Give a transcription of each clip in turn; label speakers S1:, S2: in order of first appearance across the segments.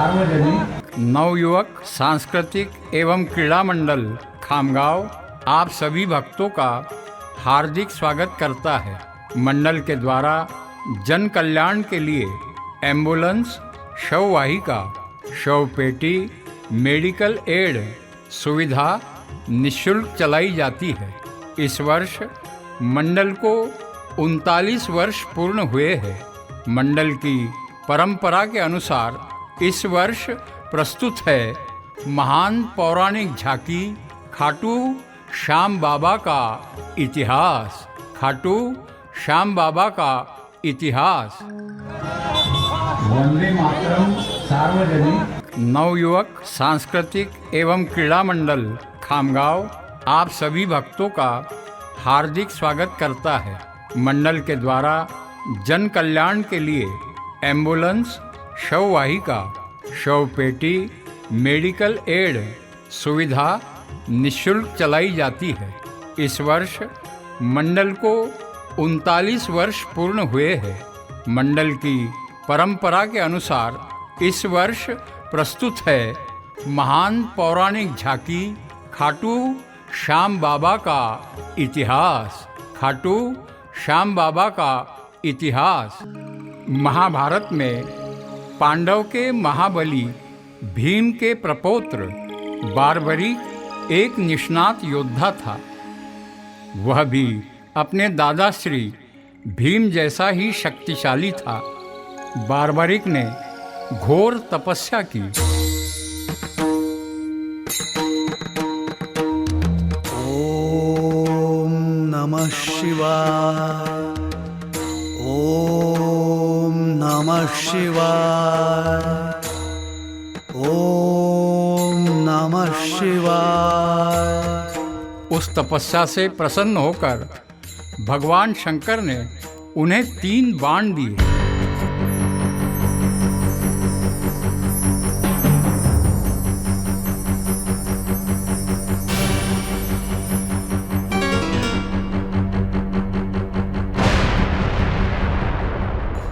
S1: सार्वजनिक नवयुवक सांस्कृतिक एवं क्रीड़ा मंडल खामगांव आप सभी भक्तों का हार्दिक स्वागत करता है। मंडल के द्वारा जन कल्याण के लिए एम्बुलेंस, शव वाहिका, शव पेटी, मेडिकल एड सुविधा निःशुल्क चलाई जाती है। इस वर्ष मंडल को 39 वर्ष पूर्ण हुए हैं। मंडल की परंपरा के अनुसार इस वर्ष प्रस्तुत है महान पौराणिक झांकी खाटू श्याम बाबा का इतिहास। खाटू श्याम बाबा का इतिहास। वंदे मातरम सार्वजनिक नवयुवक सांस्कृतिक एवं क्रीड़ा मंडल खामगांव आप सभी भक्तों का हार्दिक स्वागत करता है। मंडल के द्वारा जन कल्याण के लिए एम्बुलेंस, शव वाहिका, शव पेटी, मेडिकल एड सुविधा निःशुल्क चलाई जाती है। इस वर्ष मंडल को 39 वर्ष पूर्ण हुए हैं। मंडल की परंपरा के अनुसार इस वर्ष प्रस्तुत है महान पौराणिक झांकी खाटू श्याम बाबा का इतिहास। खाटू श्याम बाबा का इतिहास। महाभारत में पांडव के महाबली भीम के प्रपौत्र बार्बरिक एक निष्णात योद्धा था। वह भी अपने दादा श्री भीम जैसा ही शक्तिशाली था। बार्बरिक ने घोर तपस्या की।
S2: ओम नमः शिवाय। ओम नमः शिवाय। ओम नमः शिवाय।
S1: उस तपस्या से प्रसन्न होकर भगवान शंकर ने उन्हें 3 बाण दिए।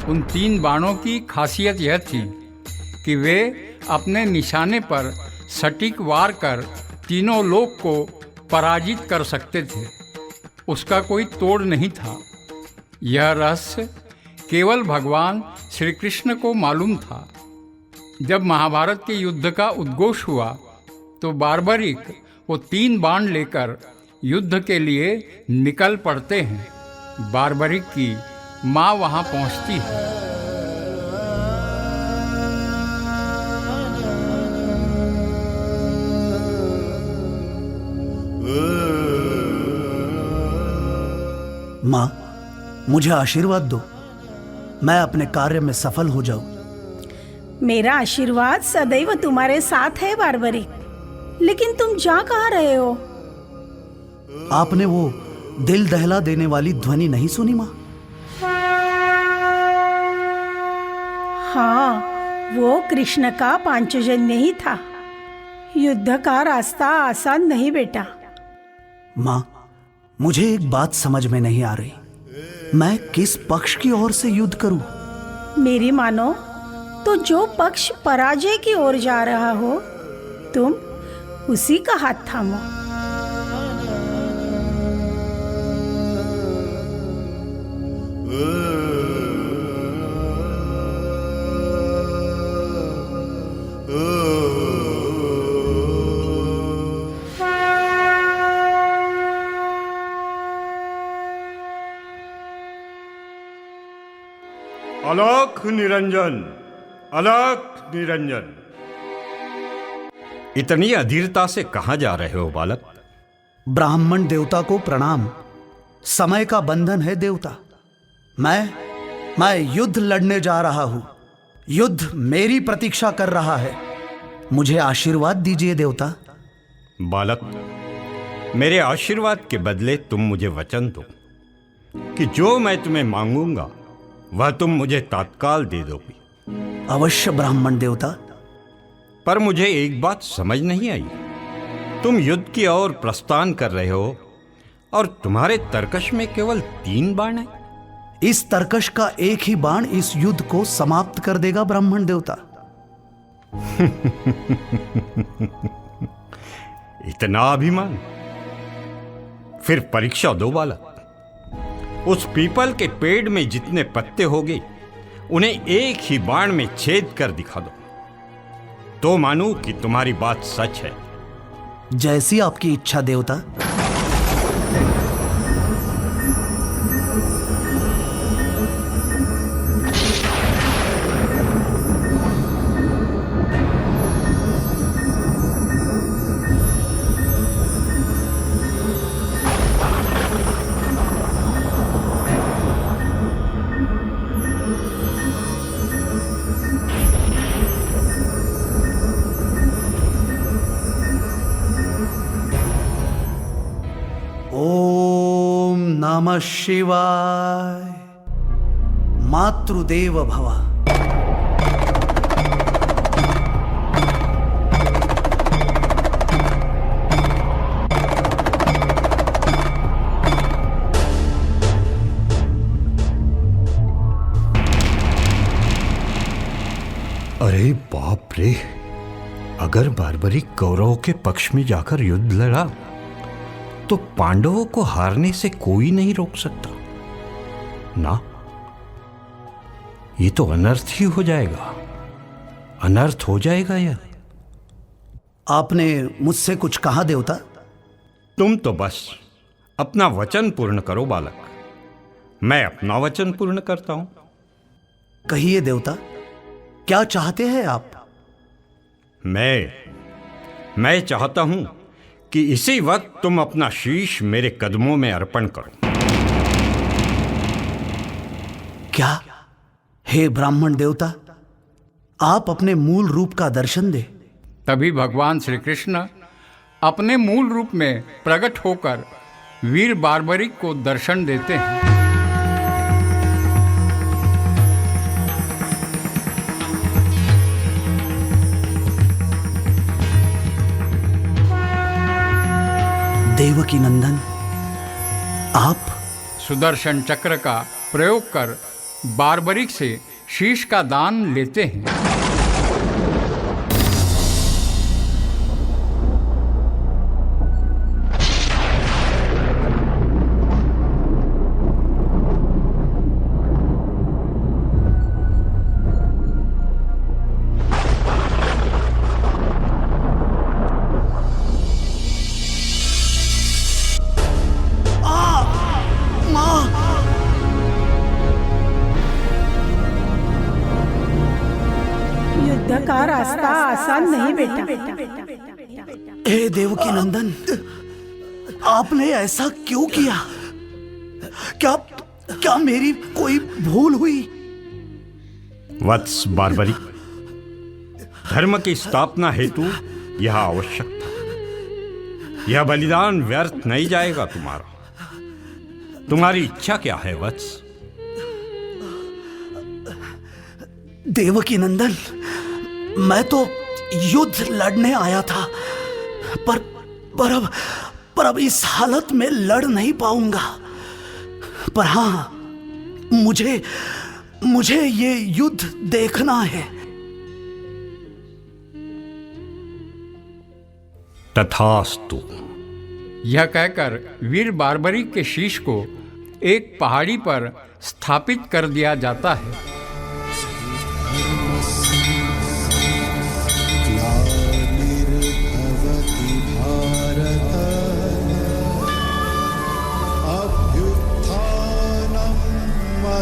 S1: उन 3 बाणों की खासियत यह थी कि वे अपने निशाने पर सटीक वार कर तीनों लोक को पराजित कर सकते थे। उसका कोई तोड़ नहीं था। यह रहस्य केवल भगवान श्री कृष्ण को मालूम था। जब महाभारत के युद्ध का उद्घोष हुआ तो बार्बरिक वो 3 बाण लेकर युद्ध के लिए निकल पड़ते हैं। बार्बरिक की माँ वहाँ पहुँचती है।
S2: माँ, मुझे आशीर्वाद दो। मैं अपने कार्य में सफल हो जाऊं।
S3: मेरा आशीर्वाद सदैव तुम्हारे साथ है बार्बरिक। लेकिन तुम जा कहाँ रहे हो?
S2: आपने वो दिल दहला देने वाली ध्वनि नहीं सुनी माँ?
S3: हाँ, वो कृष्ण का पांचजन्य ही था। युद्ध का रास्ता आसान नहीं बेटा।
S2: माँ, मुझे एक बात समझ में नहीं आ रही। मैं किस पक्ष की ओर से युद्ध करूं?
S3: मेरी मानो तो जो पक्ष पराजय की ओर जा रहा हो तुम उसी का हाथ थामो।
S4: अलख निरंजन, अलख निरंजन। इतनी अधीरता से कहाँ जा रहे हो बालक?
S2: ब्राह्मण देवता को प्रणाम। समय का बंधन है देवता। मैं युद्ध लड़ने जा रहा हूं। युद्ध मेरी प्रतीक्षा कर रहा है। मुझे आशीर्वाद दीजिए देवता।
S4: बालक, मेरे आशीर्वाद के बदले तुम मुझे वचन दो कि जो मैं तुम्हें मांगूंगा वह तुम मुझे तत्काल दे दोगी।
S2: अवश्य ब्राह्मण देवता।
S4: पर मुझे एक बात समझ नहीं आई। तुम युद्ध की ओर प्रस्थान कर रहे हो और तुम्हारे तरकश में केवल 3 बाण हैं।
S2: इस तरकश का एक ही बाण इस युद्ध को समाप्त कर देगा ब्राह्मण देवता।
S4: इतना अभिमान? फिर परीक्षा दो बालक। उस पीपल के पेड़ में जितने पत्ते होंगे उन्हें एक ही बाण में छेद कर दिखा दो, तो मानूं कि तुम्हारी बात सच है।
S2: जैसी आपकी इच्छा देवता। ओम नमः शिवाय। मातृदेव भव।
S4: अरे बाप रे, अगर बार्बरिक कौरवों के पक्ष में जाकर युद्ध लड़ा तो पांडवों को हारने से कोई नहीं रोक सकता ना। ये तो अनर्थ ही हो जाएगा, अनर्थ हो जाएगा यह।
S2: आपने मुझसे कुछ कहा देवता?
S4: तुम तो बस अपना वचन पूर्ण करो बालक, मैं अपना वचन पूर्ण करता हूं।
S2: कहिए देवता, क्या चाहते हैं आप?
S4: मैं चाहता हूं कि इसी वक्त तुम अपना शीश मेरे कदमों में अर्पण करो।
S2: क्या? हे ब्राह्मण देवता, आप अपने मूल रूप का दर्शन दे।
S1: तभी भगवान श्री कृष्ण अपने मूल रूप में प्रकट होकर वीर बार्बरिक को दर्शन देते हैं।
S2: देवकी नंदन, आप
S1: सुदर्शन चक्र का प्रयोग कर बार्बरिक से शीश का दान लेते हैं।
S3: युद्ध का रास्ता आसान नहीं बेटा।
S2: हे देवकी नंदन, आपने ऐसा क्यों किया? क्या क्या मेरी कोई भूल हुई?
S4: वत्स बार्बरिक, धर्म की स्थापना हेतु यह आवश्यक था। यह बलिदान व्यर्थ नहीं जाएगा तुम्हारा। तुम्हारी इच्छा क्या है वत्स?
S2: देवकी नंदन, मैं तो युद्ध लड़ने आया था, पर अब इस हालत में लड़ नहीं पाऊंगा। पर हाँ, मुझे ये युद्ध देखना है।
S4: तथास्तु।
S1: यह कहकर वीर बार्बरिक के शीश को एक पहाड़ी पर स्थापित कर दिया जाता है।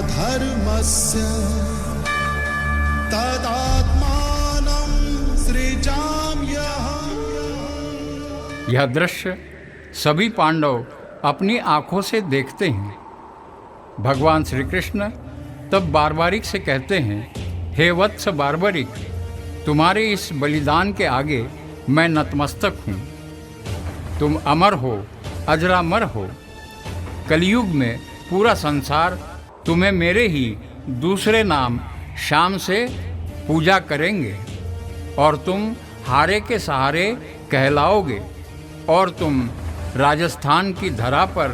S5: धर्मस्य तदात्मानं सृजाम्यहम्।
S1: यह दृश्य सभी पांडव अपनी आंखों से देखते हैं। भगवान श्री कृष्ण तब बार्बरिक से कहते हैं, हे वत्स बार्बरिक, तुम्हारे इस बलिदान के आगे मैं नतमस्तक हूँ। तुम अमर हो, अजरामर हो। कलयुग में पूरा संसार तुम्हें मेरे ही दूसरे नाम शाम से पूजा करेंगे और तुम हारे के सहारे कहलाओगे और तुम राजस्थान की धरा पर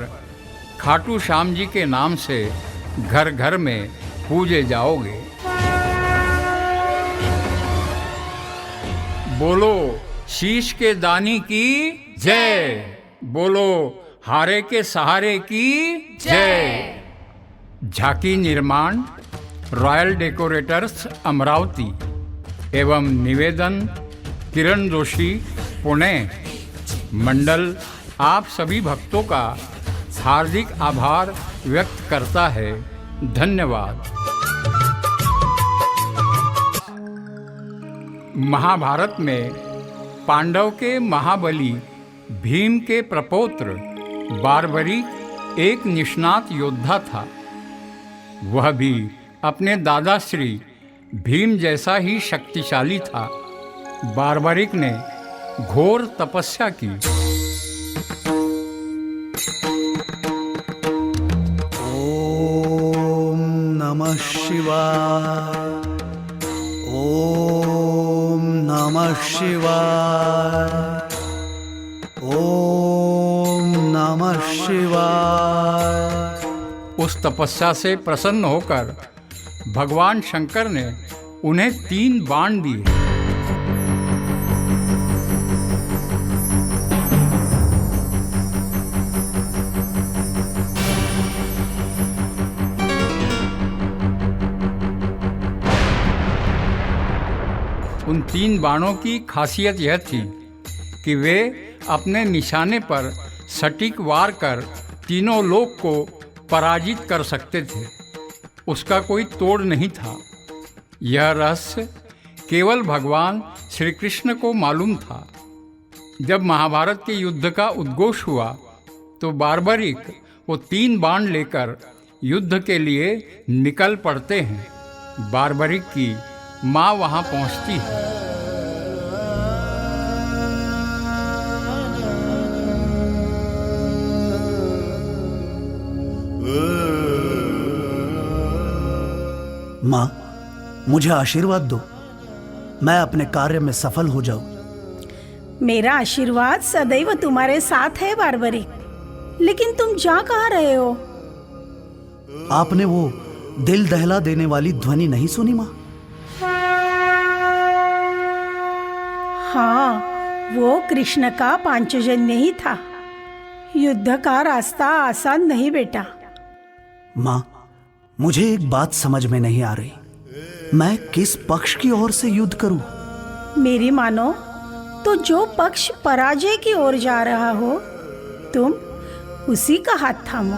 S1: खाटू श्याम जी के नाम से घर घर में पूजे जाओगे। बोलो शीश के दानी की जय, बोलो हारे के सहारे की जय। झांकी निर्माण रॉयल डेकोरेटर्स अमरावती एवं निवेदन किरण जोशी पुणे। मंडल आप सभी भक्तों का हार्दिक आभार व्यक्त करता है। धन्यवाद। महाभारत में पांडव के महाबली भीम के प्रपौत्र बार्बरिक एक निष्णात योद्धा था। वह भी अपने दादा श्री भीम जैसा ही शक्तिशाली था। बार्बरिक ने घोर तपस्या की।
S2: ओम नमः शिवाय, ओम नमः शिवाय, ओम नमः शिवाय।
S1: उस तपस्या से प्रसन्न होकर भगवान शंकर ने उन्हें 3 बाण दिए। उन 3 बाणों की खासियत यह थी कि वे अपने निशाने पर सटीक वार कर तीनों लोक को पराजित कर सकते थे। उसका कोई तोड़ नहीं था। यह रहस्य केवल भगवान श्री कृष्ण को मालूम था। जब महाभारत के युद्ध का उद्घोष हुआ तो बार्बरिक वो 3 बाण लेकर युद्ध के लिए निकल पड़ते हैं। बार्बरिक की माँ वहाँ पहुँचती है।
S2: माँ, मुझे आशीर्वाद दो, मैं अपने कार्य में सफल हो जाऊं।
S3: मेरा आशीर्वाद सदैव तुम्हारे साथ है बार्बरिक। लेकिन तुम जा कहाँ रहे हो?
S2: आपने वो दिल दहला देने वाली ध्वनि नहीं सुनी माँ?
S3: हाँ, वो कृष्ण का पांचजन्य ही था। युद्ध का रास्ता आसान नहीं बेटा।
S2: माँ, मुझे एक बात समझ में नहीं आ रही। मैं किस पक्ष की ओर से युद्ध करूं?
S3: मेरी मानो तो जो पक्ष पराजय की ओर जा रहा हो तुम उसी का हाथ थामो।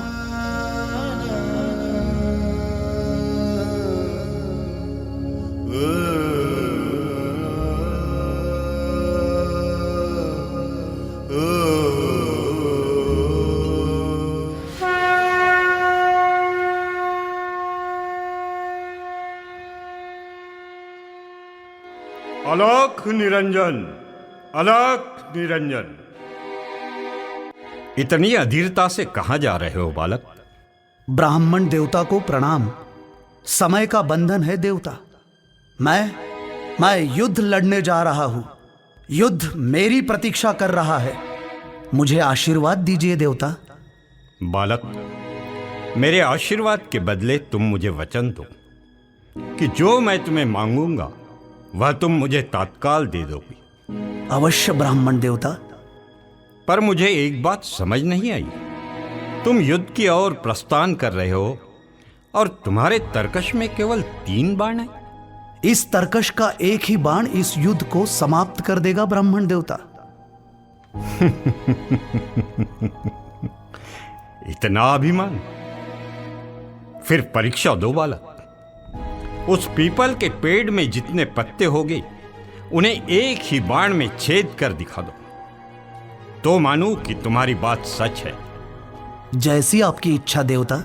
S4: अलख निरंजन, अलख निरंजन। इतनी अधीरता से कहां जा रहे हो बालक?
S2: ब्राह्मण देवता को प्रणाम। समय का बंधन है देवता। मैं युद्ध लड़ने जा रहा हूं। युद्ध मेरी प्रतीक्षा कर रहा है। मुझे आशीर्वाद दीजिए देवता।
S4: बालक, मेरे आशीर्वाद के बदले तुम मुझे वचन दो कि जो मैं तुम्हें मांगूंगा वह तुम मुझे तत्काल दे दोगी।
S2: अवश्य ब्राह्मण देवता।
S4: पर मुझे एक बात समझ नहीं आई। तुम युद्ध की ओर प्रस्थान कर रहे हो और तुम्हारे तरकश में केवल 3 बाण हैं।
S2: इस तरकश का एक ही बाण इस युद्ध को समाप्त कर देगा ब्राह्मण देवता।
S4: इतना अभिमान? फिर परीक्षा दो बालक। उस पीपल के पेड़ में जितने पत्ते होंगे उन्हें एक ही बाण में छेद कर दिखा दो, तो मानूं कि तुम्हारी बात सच है।
S2: जैसी आपकी इच्छा देवता।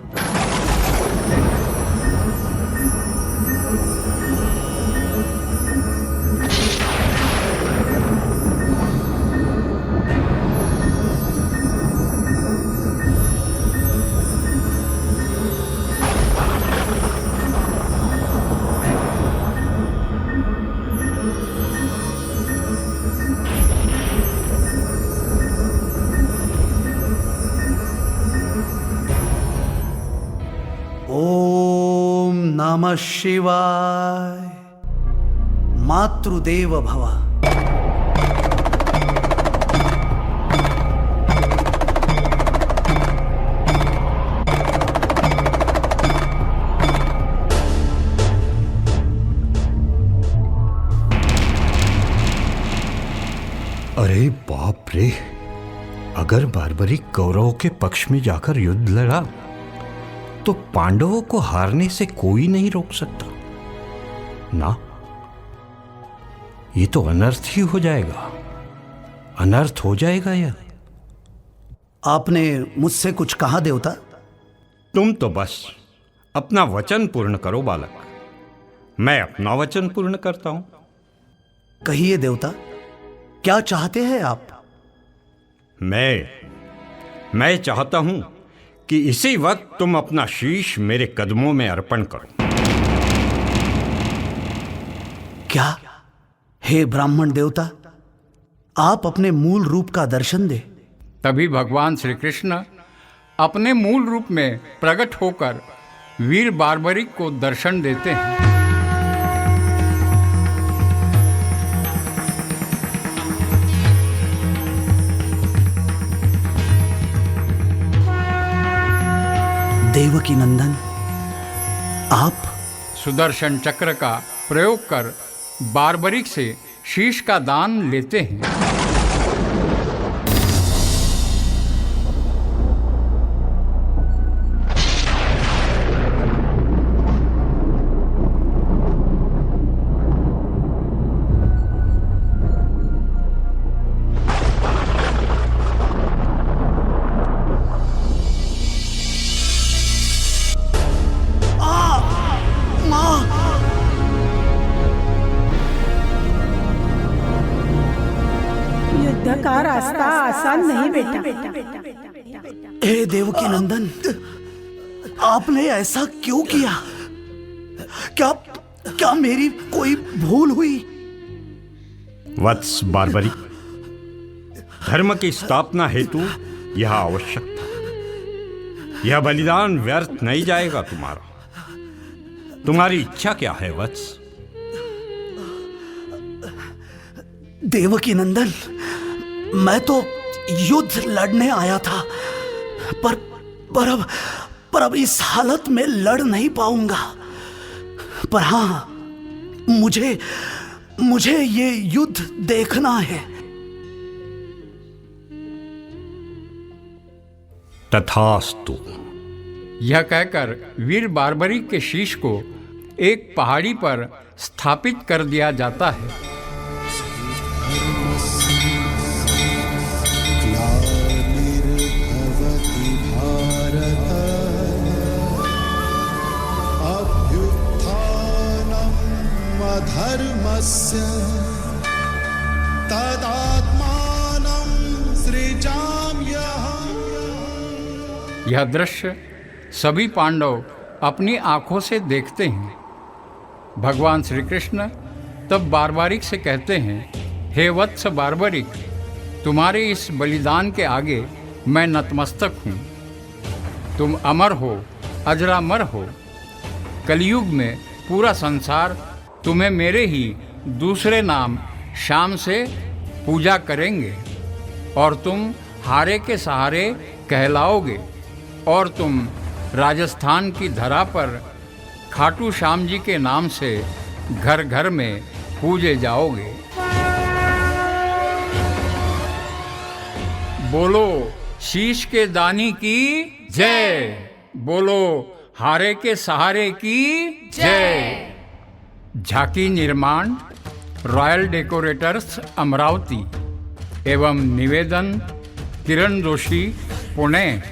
S2: ओम नमः शिवाय। मातृदेव भव।
S4: अरे बाप रे, अगर बार्बरिक कौरवों के पक्ष में जाकर युद्ध लड़ा तो पांडवों को हारने से कोई नहीं रोक सकता ना। ये तो अनर्थ ही हो जाएगा, अनर्थ हो जाएगा यह।
S2: आपने मुझसे कुछ कहा देवता?
S4: तुम तो बस अपना वचन पूर्ण करो बालक, मैं अपना वचन पूर्ण करता हूं।
S2: कहिए देवता, क्या चाहते हैं आप?
S4: मैं चाहता हूं कि इसी वक्त तुम अपना शीश मेरे कदमों में अर्पण करो।
S2: क्या? हे ब्राह्मण देवता, आप अपने मूल रूप का दर्शन दे।
S1: तभी भगवान श्री कृष्ण अपने मूल रूप में प्रकट होकर वीर बार्बरिक को दर्शन देते हैं।
S2: देवकी नंदन, आप
S1: सुदर्शन चक्र का प्रयोग कर बार्बरिक से शीश का दान लेते हैं।
S3: युद्ध का रास्ता आसान नहीं बेटा।
S2: हे देवकी नंदन, आपने ऐसा क्यों किया? क्या मेरी कोई भूल हुई?
S4: वत्स बार्बरिक, धर्म की स्थापना हेतु यह आवश्यक था। यह बलिदान व्यर्थ नहीं जाएगा तुम्हारा। तुम्हारी इच्छा क्या है वत्स?
S2: देवकी नंदन, मैं तो युद्ध लड़ने आया था, पर अब इस हालत में लड़ नहीं पाऊंगा। पर हाँ, मुझे ये युद्ध देखना है।
S4: तथास्तु।
S1: यह कहकर वीर बार्बरिक के शीश को एक पहाड़ी पर स्थापित कर दिया जाता है।
S5: ग्लानिर्भवति भारत, अभ्युत्थानम् अधर्मस्य, तदात्मानं सृजाम्यहम्।
S1: यह दृश्य सभी पांडव अपनी आंखों से देखते हैं। भगवान श्री कृष्ण तब बार्बरिक से कहते हैं, हे वत्स बार्बरिक, तुम्हारे इस बलिदान के आगे मैं नतमस्तक हूँ। तुम अमर हो, अजरामर हो। कलयुग में पूरा संसार तुम्हें मेरे ही दूसरे नाम शाम से पूजा करेंगे और तुम हारे के सहारे कहलाओगे और तुम राजस्थान की धरा पर खाटू श्याम जी के नाम से घर घर में पूजे जाओगे। बोलो शीश के दानी की जय, बोलो हारे के सहारे की जय। झांकी निर्माण रॉयल डेकोरेटर्स अमरावती एवं निवेदन किरण जोशी पुणे।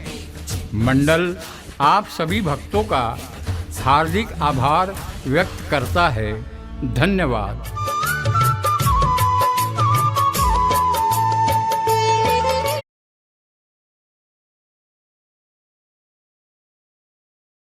S1: मंडल आप सभी भक्तों का हार्दिक आभार व्यक्त करता है। धन्यवाद।